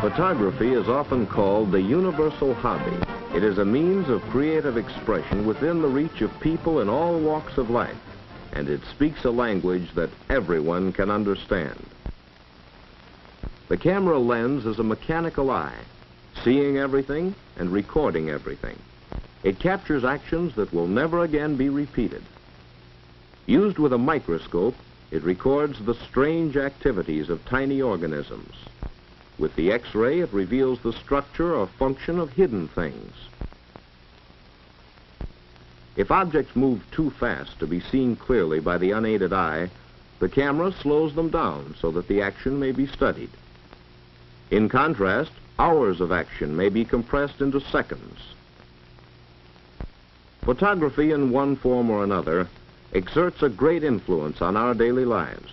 Photography is often called the universal hobby. It is a means of creative expression within the reach of people in all walks of life, and it speaks a language that everyone can understand. The camera lens is a mechanical eye, seeing everything and recording everything. It captures actions that will never again be repeated. Used with a microscope, it records the strange activities of tiny organisms. With the X-ray, it reveals the structure or function of hidden things. If objects move too fast to be seen clearly by the unaided eye, the camera slows them down so that the action may be studied. In contrast, hours of action may be compressed into seconds. Photography, in one form or another, exerts a great influence on our daily lives.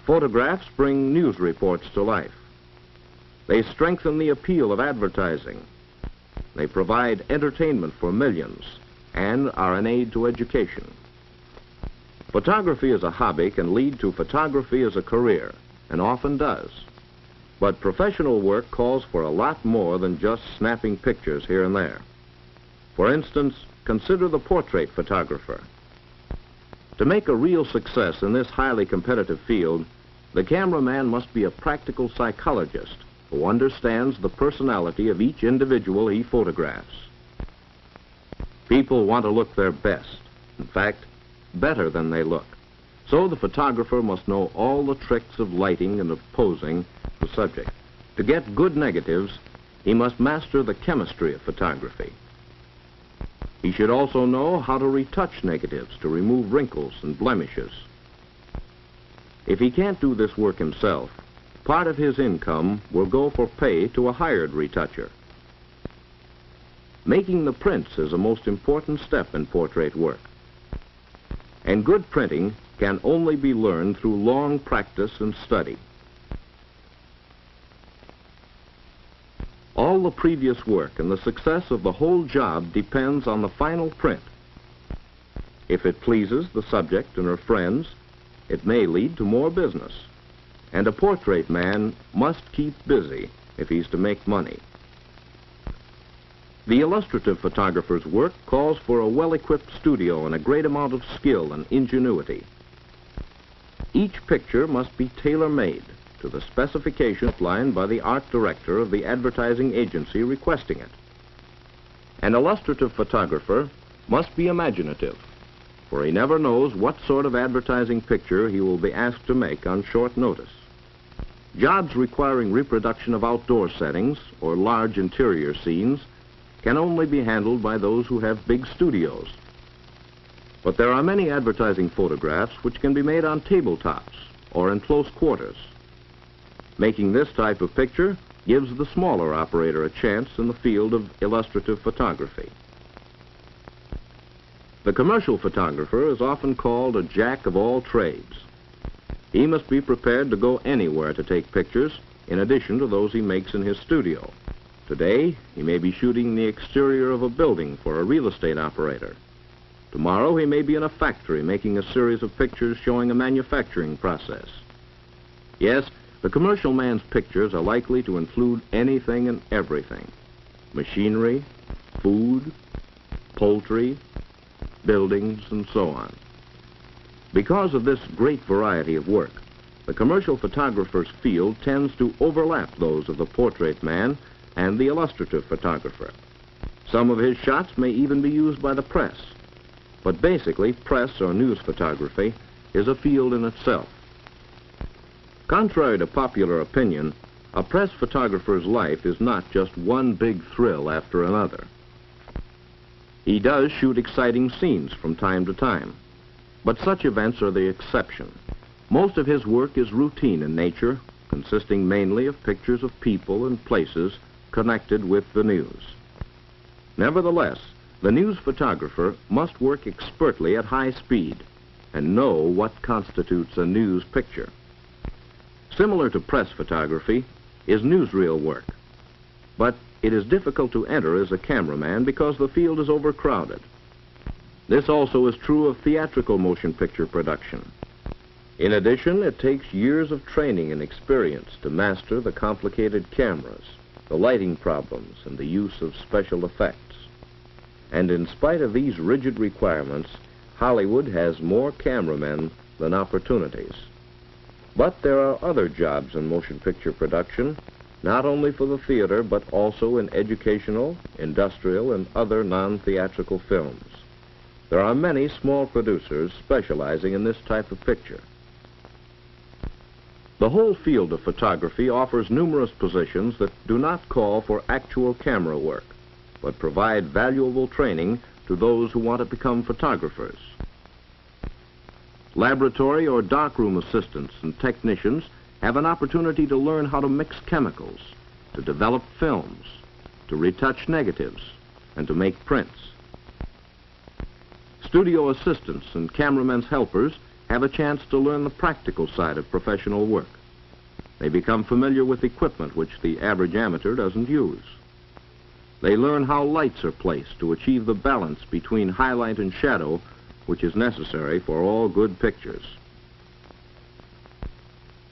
Photographs bring news reports to life. They strengthen the appeal of advertising. They provide entertainment for millions and are an aid to education. Photography as a hobby can lead to photography as a career, and often does. But professional work calls for a lot more than just snapping pictures here and there. For instance, consider the portrait photographer. To make a real success in this highly competitive field, the cameraman must be a practical psychologist who understands the personality of each individual he photographs. People want to look their best, in fact, better than they look. So the photographer must know all the tricks of lighting and of posing the subject. To get good negatives, he must master the chemistry of photography. He should also know how to retouch negatives to remove wrinkles and blemishes. If he can't do this work himself, part of his income will go for pay to a hired retoucher. Making the prints is a most important step in portrait work. And good printing can only be learned through long practice and study. All the previous work and the success of the whole job depends on the final print. If it pleases the subject and her friends, it may lead to more business. And a portrait man must keep busy if he's to make money. The illustrative photographer's work calls for a well-equipped studio and a great amount of skill and ingenuity. Each picture must be tailor-made to the specification outlined by the art director of the advertising agency requesting it. An illustrative photographer must be imaginative, for he never knows what sort of advertising picture he will be asked to make on short notice. Jobs requiring reproduction of outdoor settings or large interior scenes can only be handled by those who have big studios. But there are many advertising photographs which can be made on tabletops or in close quarters. Making this type of picture gives the smaller operator a chance in the field of illustrative photography. The commercial photographer is often called a jack of all trades. He must be prepared to go anywhere to take pictures, in addition to those he makes in his studio. Today, he may be shooting the exterior of a building for a real estate operator. Tomorrow, he may be in a factory making a series of pictures showing a manufacturing process. Yes, the commercial man's pictures are likely to include anything and everything: machinery, food, poultry, buildings, and so on. Because of this great variety of work, the commercial photographer's field tends to overlap those of the portrait man and the illustrative photographer. Some of his shots may even be used by the press. But basically, press or news photography is a field in itself. Contrary to popular opinion, a press photographer's life is not just one big thrill after another. He does shoot exciting scenes from time to time, but such events are the exception. Most of his work is routine in nature, consisting mainly of pictures of people and places connected with the news. Nevertheless, the news photographer must work expertly at high speed and know what constitutes a news picture. Similar to press photography is newsreel work, but it is difficult to enter as a cameraman because the field is overcrowded. This also is true of theatrical motion picture production. In addition, it takes years of training and experience to master the complicated cameras, the lighting problems, and the use of special effects. And in spite of these rigid requirements, Hollywood has more cameramen than opportunities. But there are other jobs in motion picture production, not only for the theater, but also in educational, industrial, and other non-theatrical films. There are many small producers specializing in this type of picture. The whole field of photography offers numerous positions that do not call for actual camera work, but provide valuable training to those who want to become photographers. Laboratory or darkroom assistants and technicians have an opportunity to learn how to mix chemicals, to develop films, to retouch negatives, and to make prints. Studio assistants and cameramen's helpers have a chance to learn the practical side of professional work. They become familiar with equipment which the average amateur doesn't use. They learn how lights are placed to achieve the balance between highlight and shadow which is necessary for all good pictures.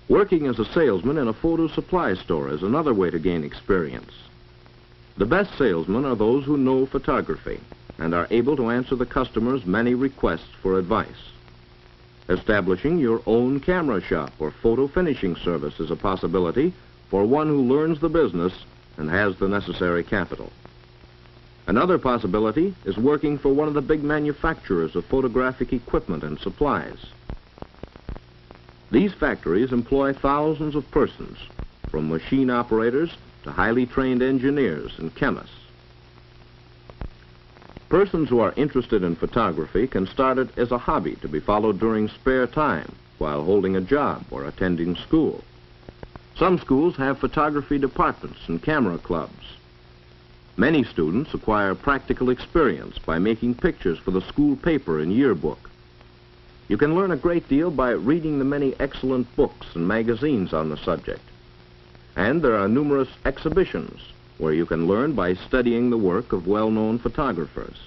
Working as a salesman in a photo supply store is another way to gain experience. The best salesmen are those who know photography and are able to answer the customer's many requests for advice. Establishing your own camera shop or photo finishing service is a possibility for one who learns the business and has the necessary capital. Another possibility is working for one of the big manufacturers of photographic equipment and supplies. These factories employ thousands of persons, from machine operators to highly trained engineers and chemists. Persons who are interested in photography can start it as a hobby to be followed during spare time while holding a job or attending school. Some schools have photography departments and camera clubs. Many students acquire practical experience by making pictures for the school paper and yearbook. You can learn a great deal by reading the many excellent books and magazines on the subject. And there are numerous exhibitions where you can learn by studying the work of well-known photographers.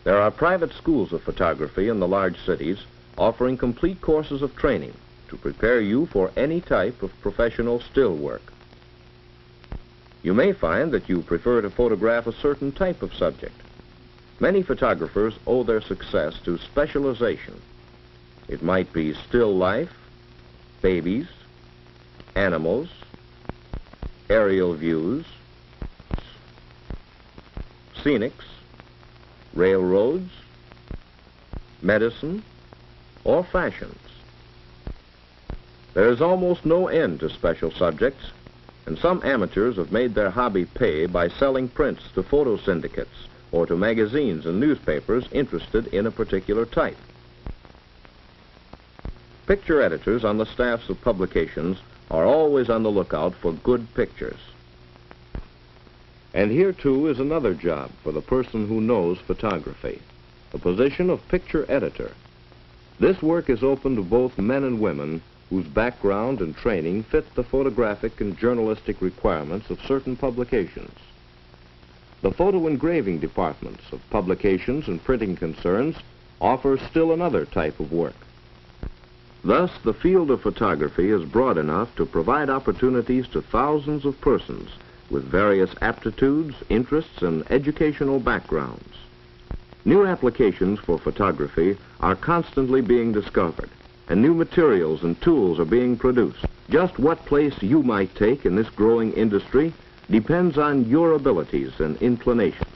There are private schools of photography in the large cities offering complete courses of training to prepare you for any type of professional still work. You may find that you prefer to photograph a certain type of subject. Many photographers owe their success to specialization. It might be still life, babies, animals, aerial views, scenics, railroads, medicine, or fashions. There is almost no end to special subjects, and some amateurs have made their hobby pay by selling prints to photo syndicates or to magazines and newspapers interested in a particular type. Picture editors on the staffs of publications are always on the lookout for good pictures. And here, too, is another job for the person who knows photography, the position of picture editor. This work is open to both men and women whose background and training fit the photographic and journalistic requirements of certain publications. The photo engraving departments of publications and printing concerns offer still another type of work. Thus, the field of photography is broad enough to provide opportunities to thousands of persons with various aptitudes, interests, and educational backgrounds. New applications for photography are constantly being discovered, and new materials and tools are being produced. Just what place you might take in this growing industry depends on your abilities and inclination.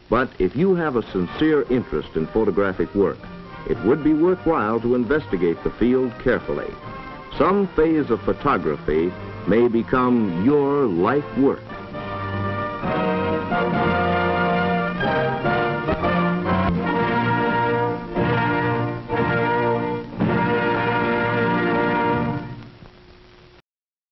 But if you have a sincere interest in photographic work, it would be worthwhile to investigate the field carefully. Some phase of photography may become your life work.